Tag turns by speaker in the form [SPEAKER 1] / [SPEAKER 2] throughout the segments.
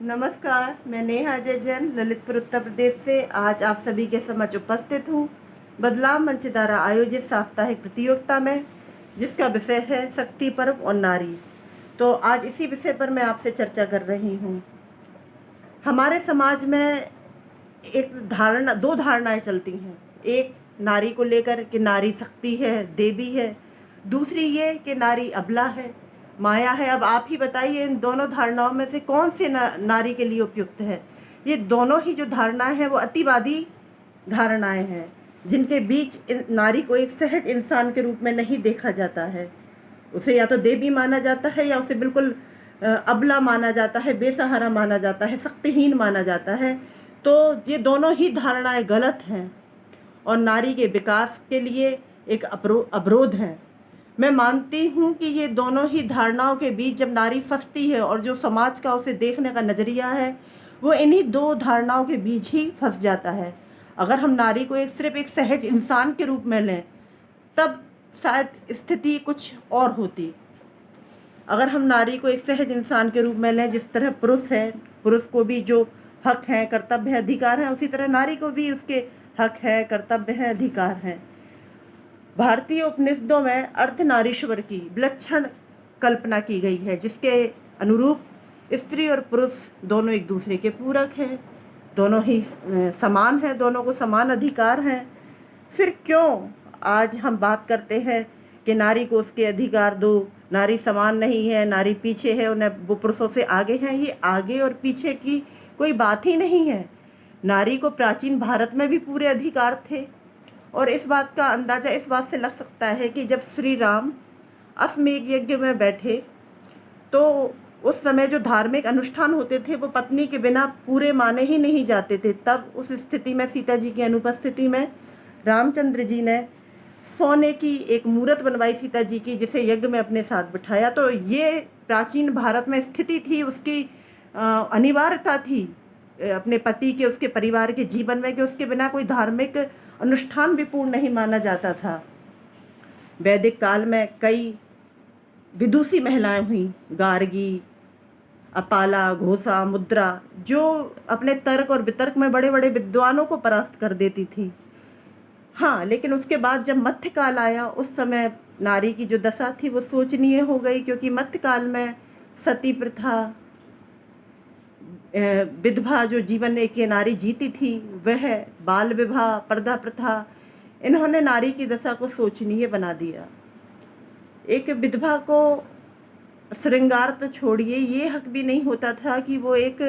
[SPEAKER 1] नमस्कार, मैं नेहा अजय जैन ललितपुर उत्तर प्रदेश से आज आप सभी के समक्ष उपस्थित हूँ बदलाव मंच द्वारा आयोजित साप्ताहिक प्रतियोगिता में, जिसका विषय है शक्ति पर्व और नारी। तो आज इसी विषय पर मैं आपसे चर्चा कर रही हूँ। हमारे समाज में दो धारणाएं चलती हैं। एक नारी को लेकर कि नारी शक्ति है, देवी है। दूसरी ये कि नारी अबला है, माया है। अब आप ही बताइए, इन दोनों धारणाओं में से कौन सी नारी के लिए उपयुक्त है। ये दोनों ही जो धारणाएं हैं वो अतिवादी धारणाएं हैं, जिनके बीच नारी को एक सहज इंसान के रूप में नहीं देखा जाता है। उसे या तो देवी माना जाता है या उसे बिल्कुल अबला माना जाता है, बेसहारा माना जाता है, शक्तिहीन माना जाता है। तो ये दोनों ही धारणाएं गलत हैं और नारी के विकास के लिए एक अवरोध है। मैं मानती हूँ कि ये दोनों ही धारणाओं के बीच जब नारी फंसती है और जो समाज का उसे देखने का नज़रिया है वो इन्हीं दो धारणाओं के बीच ही फंस जाता है। अगर हम नारी को सिर्फ एक सहज इंसान के रूप में लें तब शायद स्थिति कुछ और होती। अगर हम नारी को एक सहज इंसान के रूप में लें, जिस तरह पुरुष है, पुरुष को भी जो हक हैं, कर्तव्य है, अधिकार हैं, उसी तरह नारी को भी उसके हक है, कर्तव्य है, अधिकार हैं। भारतीय उपनिषदों में अर्धनारीश्वर की विलक्षण कल्पना की गई है, जिसके अनुरूप स्त्री और पुरुष दोनों एक दूसरे के पूरक हैं, दोनों ही समान हैं, दोनों को समान अधिकार हैं। फिर क्यों आज हम बात करते हैं कि नारी को उसके अधिकार दो, नारी समान नहीं है, नारी पीछे है, उन्हें वो पुरुषों से आगे हैं। ये आगे और पीछे की कोई बात ही नहीं है। नारी को प्राचीन भारत में भी पूरे अधिकार थे और इस बात का अंदाज़ा इस बात से लग सकता है कि जब श्री राम अश्वमेध यज्ञ में बैठे तो उस समय जो धार्मिक अनुष्ठान होते थे वो पत्नी के बिना पूरे माने ही नहीं जाते थे। तब उस स्थिति में सीता जी की अनुपस्थिति में रामचंद्र जी ने सोने की एक मूर्त बनवाई सीता जी की, जिसे यज्ञ में अपने साथ बिठाया। तो ये प्राचीन भारत में स्थिति थी, उसकी अनिवार्यता थी अपने पति के, उसके परिवार के जीवन में, कि उसके बिना कोई धार्मिक अनुष्ठान भी पूर्ण नहीं माना जाता था। वैदिक काल में कई विदुषी महिलाएं हुई, गार्गी, अपाला, घोषा, मुद्रा, जो अपने तर्क और वितर्क में बड़े बड़े विद्वानों को परास्त कर देती थी। हाँ, लेकिन उसके बाद जब मध्यकाल आया उस समय नारी की जो दशा थी वो शोचनीय हो गई, क्योंकि मध्यकाल में सती प्रथा, विधवा जो जीवन एक नारी जीती थी वह, बाल विवाह, पर्दा प्रथा, इन्होंने नारी की दशा को शोचनीय बना दिया। एक विधवा को श्रृंगार तो छोड़िए, ये हक भी नहीं होता था कि वो एक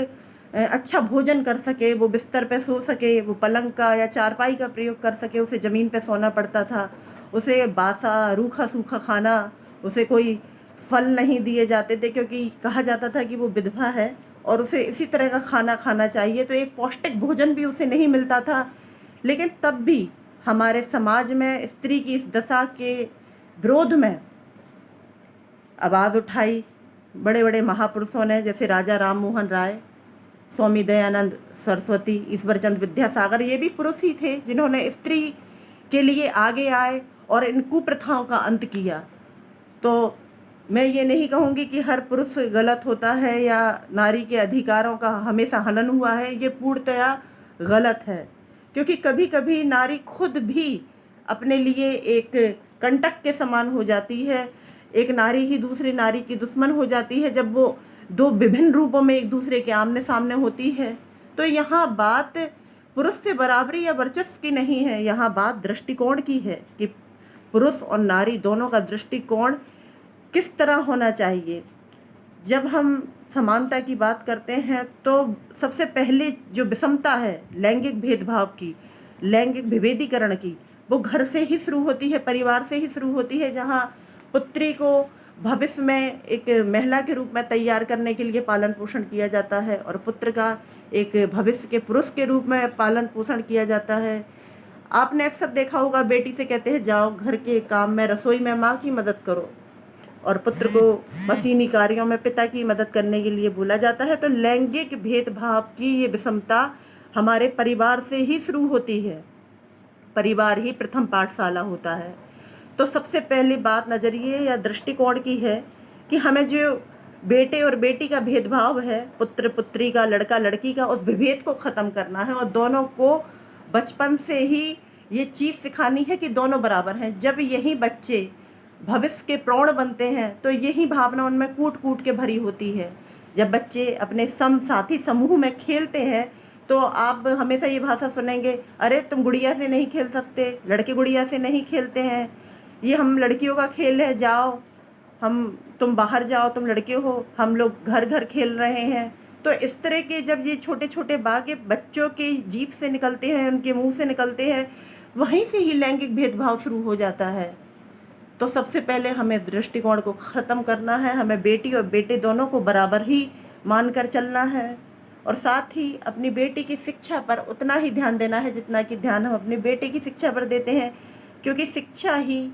[SPEAKER 1] अच्छा भोजन कर सके, वो बिस्तर पे सो सके, वो पलंग का या चारपाई का प्रयोग कर सके। उसे ज़मीन पे सोना पड़ता था, उसे बासा रूखा सूखा खाना, उसे कोई फल नहीं दिए जाते थे, क्योंकि कहा जाता था कि वो विधवा है और उसे इसी तरह का खाना खाना चाहिए। तो एक पौष्टिक भोजन भी उसे नहीं मिलता था। लेकिन तब भी हमारे समाज में स्त्री की इस दशा के विरोध में आवाज़ उठाई बड़े बड़े महापुरुषों ने, जैसे राजा राम मोहन राय, स्वामी दयानंद सरस्वती, ईश्वरचंद विद्यासागर। ये भी पुरुष ही थे जिन्होंने स्त्री के लिए आगे आए और इन कुप्रथाओं का अंत किया। तो मैं ये नहीं कहूँगी कि हर पुरुष गलत होता है या नारी के अधिकारों का हमेशा हनन हुआ है, ये पूर्णतया गलत है। क्योंकि कभी कभी नारी खुद भी अपने लिए एक कंटक के समान हो जाती है, एक नारी ही दूसरी नारी की दुश्मन हो जाती है जब वो दो विभिन्न रूपों में एक दूसरे के आमने सामने होती है। तो यहाँ बात पुरुष से बराबरी या वर्चस्व की नहीं है, यहाँ बात दृष्टिकोण की है कि पुरुष और नारी दोनों का दृष्टिकोण किस तरह होना चाहिए। जब हम समानता की बात करते हैं तो सबसे पहले जो विषमता है लैंगिक भेदभाव की, लैंगिक विभेदीकरण की, वो घर से ही शुरू होती है, परिवार से ही शुरू होती है, जहाँ पुत्री को भविष्य में एक महिला के रूप में तैयार करने के लिए पालन पोषण किया जाता है और पुत्र का एक भविष्य के पुरुष के रूप में पालन पोषण किया जाता है। आपने अक्सर देखा होगा, बेटी से कहते हैं जाओ घर के काम में, रसोई में माँ की मदद करो, और पुत्र को मशीनी कार्यों में पिता की मदद करने के लिए बोला जाता है। तो लैंगिक भेदभाव की ये विषमता हमारे परिवार से ही शुरू होती है, परिवार ही प्रथम पाठशाला होता है। तो सबसे पहली बात नज़रिए या दृष्टिकोण की है कि हमें जो बेटे और बेटी का भेदभाव है, पुत्र पुत्री का, लड़का लड़की का, उस विभेद को ख़त्म करना है और दोनों को बचपन से ही ये चीज़ सिखानी है कि दोनों बराबर हैं। जब यही बच्चे भविष्य के प्रौढ़ बनते हैं तो यही भावना उनमें कूट कूट के भरी होती है। जब बच्चे अपने साथी समूह में खेलते हैं तो आप हमेशा ये भाषा सुनेंगे, अरे तुम गुड़िया से नहीं खेल सकते, लड़के गुड़िया से नहीं खेलते हैं, ये हम लड़कियों का खेल है, जाओ तुम बाहर जाओ, तुम लड़के हो, हम लोग घर घर खेल रहे हैं। तो इस तरह के जब ये छोटे छोटे बातें बच्चों के जीभ से निकलते हैं, उनके मुंह से निकलते हैं, वहीं से ही लैंगिक भेदभाव शुरू हो जाता है। तो सबसे पहले हमें दृष्टिकोण को ख़त्म करना है, हमें बेटी और बेटे दोनों को बराबर ही मानकर चलना है और साथ ही अपनी बेटी की शिक्षा पर उतना ही ध्यान देना है जितना कि ध्यान हम अपने बेटे की शिक्षा पर देते हैं, क्योंकि शिक्षा ही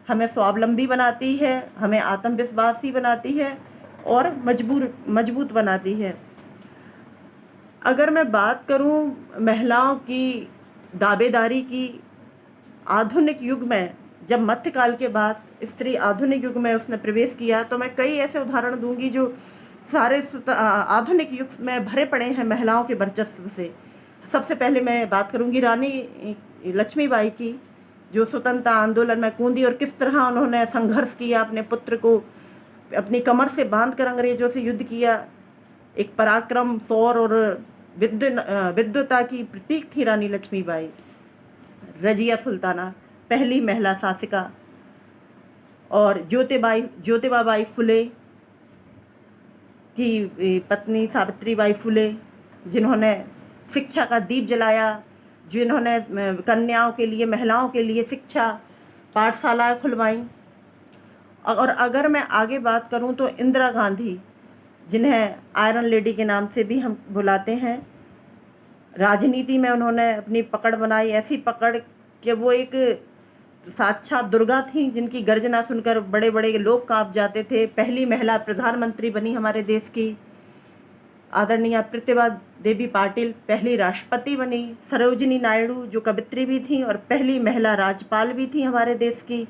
[SPEAKER 1] हमें स्वावलंबी बनाती है, हमें आत्मविश्वासी बनाती है और मजबूत बनाती है। अगर मैं बात करूं महिलाओं की दावेदारी की, आधुनिक युग में जब मध्यकाल के बाद स्त्री आधुनिक युग में उसने प्रवेश किया, तो मैं कई ऐसे उदाहरण दूंगी जो सारे आधुनिक युग में भरे पड़े हैं महिलाओं के वर्चस्व से। सबसे पहले मैं बात करूंगी रानी लक्ष्मीबाई की, जो स्वतंत्रता आंदोलन में कूदी और किस तरह उन्होंने संघर्ष किया, अपने पुत्र को अपनी कमर से बांधकर अंग्रेजों से युद्ध किया। एक पराक्रम, शौर्य और विद्वता की प्रतीक थी रानी लक्ष्मीबाई। रजिया सुल्ताना पहली महिला शासिका, और ज्योतिबाबाई फुले की पत्नी सावित्रीबाई फुले, जिन्होंने शिक्षा का दीप जलाया, जिन्होंने कन्याओं के लिए, महिलाओं के लिए शिक्षा पाठशालाएं खुलवाईं। और अगर मैं आगे बात करूं तो इंदिरा गांधी, जिन्हें आयरन लेडी के नाम से भी हम बुलाते हैं, राजनीति में उन्होंने अपनी पकड़ बनाई, ऐसी पकड़ कि वो एक साक्षात दुर्गा थी, जिनकी गर्जना सुनकर बड़े बड़े लोग कांप जाते थे। पहली महिला प्रधानमंत्री बनी हमारे देश की। आदरणीय प्रतिभा देवी पाटिल पहली राष्ट्रपति बनी। सरोजिनी नायडू जो कवित्री भी थी और पहली महिला राज्यपाल भी थी हमारे देश की।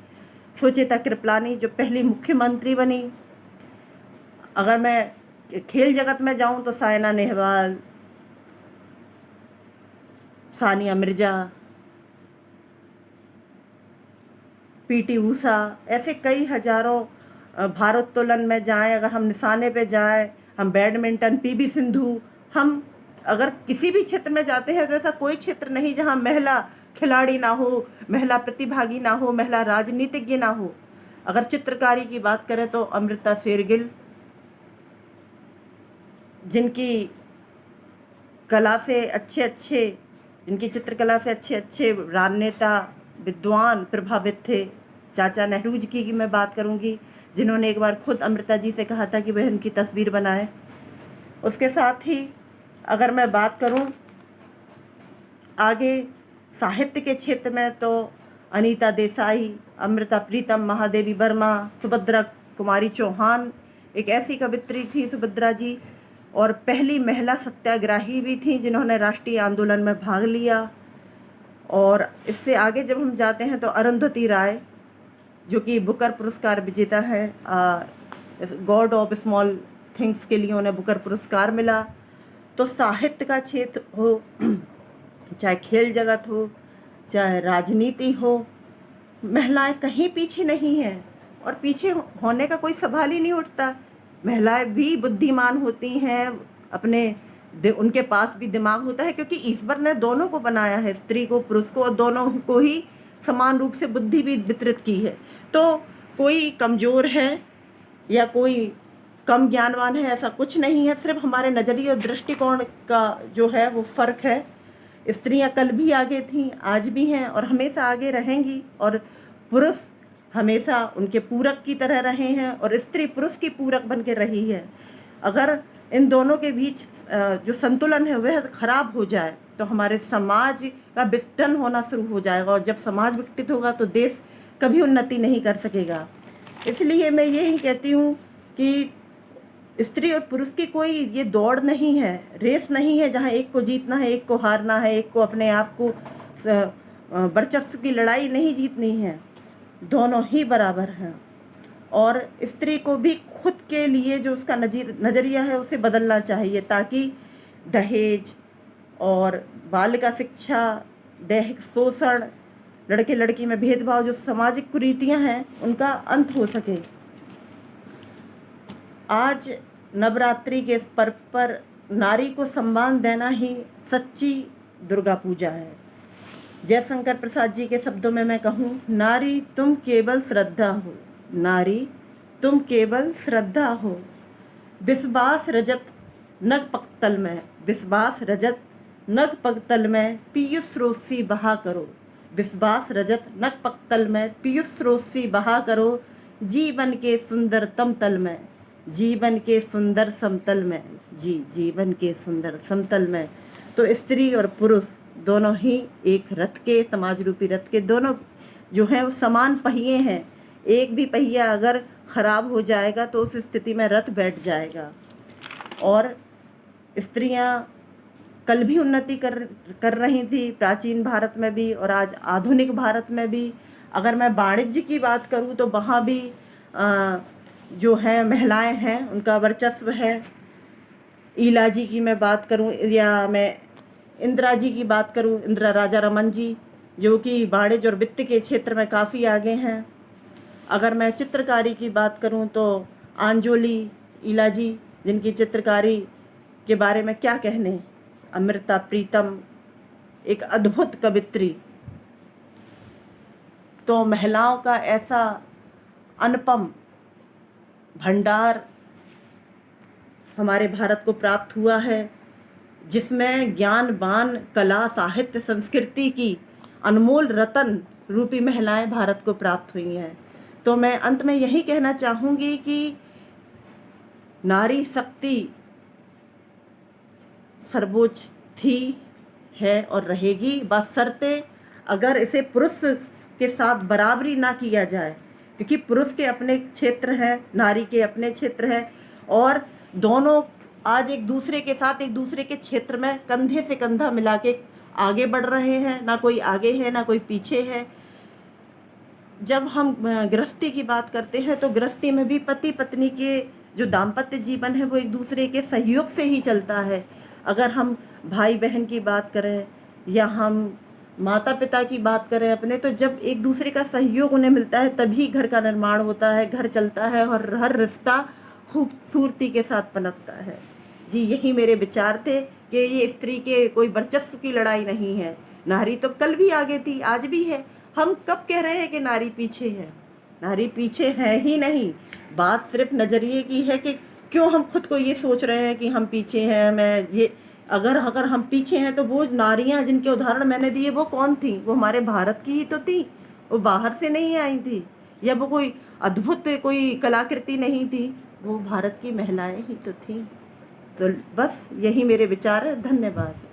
[SPEAKER 1] सुचेता कृपलानी जो पहली मुख्यमंत्री बनी। अगर मैं खेल जगत में जाऊं तो साइना नेहवाल, सानिया मिर्जा, पीटी ऊषा, ऐसे कई हजारों। भारोत्तोलन में जाएं, अगर हम निशाने पे जाएं, हम बैडमिंटन, पीवी सिंधु, हम अगर किसी भी क्षेत्र में जाते हैं तो ऐसा कोई क्षेत्र नहीं जहां महिला खिलाड़ी ना हो, महिला प्रतिभागी ना हो, महिला राजनीतिज्ञ ना हो। अगर चित्रकारी की बात करें तो अमृता शेरगिल, जिनकी कला से जिनकी चित्रकला से अच्छे अच्छे राजनेता, विद्वान प्रभावित थे। चाचा नेहरू जी की मैं बात करूंगी, जिन्होंने एक बार खुद अमृता जी से कहा था कि वह उनकी तस्वीर बनाए। उसके साथ ही अगर मैं बात करूं आगे साहित्य के क्षेत्र में तो अनीता देसाई, अमृता प्रीतम, महादेवी वर्मा, सुभद्रा कुमारी चौहान एक ऐसी कवित्री थी सुभद्रा जी, और पहली महिला सत्याग्रही भी थी जिन्होंने राष्ट्रीय आंदोलन में भाग लिया। और इससे आगे जब हम जाते हैं तो अरुंधति राय, जो कि बुकर पुरस्कार विजेता है, गॉड ऑफ स्मॉल थिंग्स के लिए उन्हें बुकर पुरस्कार मिला। तो साहित्य का क्षेत्र हो, चाहे खेल जगत हो, चाहे राजनीति हो, महिलाएं कहीं पीछे नहीं हैं और पीछे होने का कोई सवाल ही नहीं उठता। महिलाएं भी बुद्धिमान होती हैं, उनके पास भी दिमाग होता है, क्योंकि ईश्वर ने दोनों को बनाया है, स्त्री को पुरुष को, और दोनों को ही समान रूप से बुद्धि भी वितरित की है। तो कोई कमज़ोर है या कोई कम ज्ञानवान है, ऐसा कुछ नहीं है। सिर्फ हमारे नज़रिए और दृष्टिकोण का जो है वो फ़र्क है। स्त्रियां कल भी आगे थीं, आज भी हैं और हमेशा आगे रहेंगी, और पुरुष हमेशा उनके पूरक की तरह रहे हैं और स्त्री पुरुष की पूरक बन के रही है। अगर इन दोनों के बीच जो संतुलन है वह खराब हो जाए तो हमारे समाज का विघटन होना शुरू हो जाएगा, और जब समाज विघटित होगा तो देश कभी उन्नति नहीं कर सकेगा। इसलिए मैं यही कहती हूँ कि स्त्री और पुरुष की कोई ये दौड़ नहीं है, रेस नहीं है जहाँ एक को जीतना है, एक को हारना है, एक को अपने आप को वर्चस्व की लड़ाई नहीं जीतनी है। दोनों ही बराबर हैं और स्त्री को भी खुद के लिए जो उसका नज़रिया है उसे बदलना चाहिए, ताकि दहेज और बालिका शिक्षा, दैहिक शोषण, लड़के लड़की में भेदभाव, जो सामाजिक कुरीतियां हैं, उनका अंत हो सके। आज नवरात्रि के इस पर्व पर नारी को सम्मान देना ही सच्ची दुर्गा पूजा है। जयशंकर प्रसाद जी के शब्दों में मैं कहूँ, नारी तुम केवल श्रद्धा हो, नारी तुम केवल श्रद्धा हो। विश्वास रजत नग पक्तल में, विश्वास रजत नग पक्तल में पीयूष रोसी बहा करो, विश्वास रजत नग पक्तल में पीयूष रोसी बहा करो। जीवन के सुंदरतम तल में, जीवन के सुंदर समतल में, जीवन के सुंदर समतल में। तो स्त्री और पुरुष दोनों ही एक रथ के, समाज रूपी रथ के दोनों जो हैं वो समान पहिए हैं। एक भी पहिया अगर खराब हो जाएगा तो उस स्थिति में रथ बैठ जाएगा। और स्त्रियां कल भी उन्नति कर रही थी, प्राचीन भारत में भी और आज आधुनिक भारत में भी। अगर मैं वाणिज्य की बात करूं तो वहाँ भी जो है महिलाएं हैं, उनका वर्चस्व है। ईला जी की मैं बात करूं या मैं इंदिरा जी की बात करूं, इंदिरा राजा रमन जी, जो कि वाणिज्य और वित्त के क्षेत्र में काफ़ी आगे हैं। अगर मैं चित्रकारी की बात करूं तो आंजोली ईला जी, जिनकी चित्रकारी के बारे में क्या कहने, अमृता प्रीतम एक अद्भुत कवित्री। तो महिलाओं का ऐसा अनुपम भंडार हमारे भारत को प्राप्त हुआ है, जिसमें ज्ञान, वान, कला, साहित्य, संस्कृति की अनमोल रतन रूपी महिलाएं भारत को प्राप्त हुई हैं। तो मैं अंत में यही कहना चाहूँगी कि नारी शक्ति सर्वोच्च थी, है और रहेगी, बशर्ते अगर इसे पुरुष के साथ बराबरी ना किया जाए, क्योंकि पुरुष के अपने क्षेत्र हैं, नारी के अपने क्षेत्र हैं, और दोनों आज एक दूसरे के साथ एक दूसरे के क्षेत्र में कंधे से कंधा मिला के आगे बढ़ रहे हैं। ना कोई आगे है ना कोई पीछे है। जब हम गृहस्थी की बात करते हैं तो गृहस्थी में भी पति पत्नी के जो दाम्पत्य जीवन है वो एक दूसरे के सहयोग से ही चलता है। अगर हम भाई बहन की बात करें या हम माता पिता की बात करें अपने, तो जब एक दूसरे का सहयोग उन्हें मिलता है तभी घर का निर्माण होता है, घर चलता है और हर रिश्ता खूबसूरती के साथ पनपता है। जी, यही मेरे विचार थे कि ये स्त्री के कोई वर्चस्व की लड़ाई नहीं है। नारी तो कल भी आगे थी, आज भी है। हम कब कह रहे हैं कि नारी पीछे है? नारी पीछे है ही नहीं। बात सिर्फ नज़रिए की है कि क्यों हम खुद को ये सोच रहे हैं कि हम पीछे हैं। मैं ये अगर हम पीछे हैं तो वो नारियां जिनके उदाहरण मैंने दिए वो कौन थी? वो हमारे भारत की ही तो थी, वो बाहर से नहीं आई थी, या वो कोई अद्भुत कोई कलाकृति नहीं थी, वो भारत की महिलाएं ही तो थी। तो बस यही मेरे विचार है। धन्यवाद।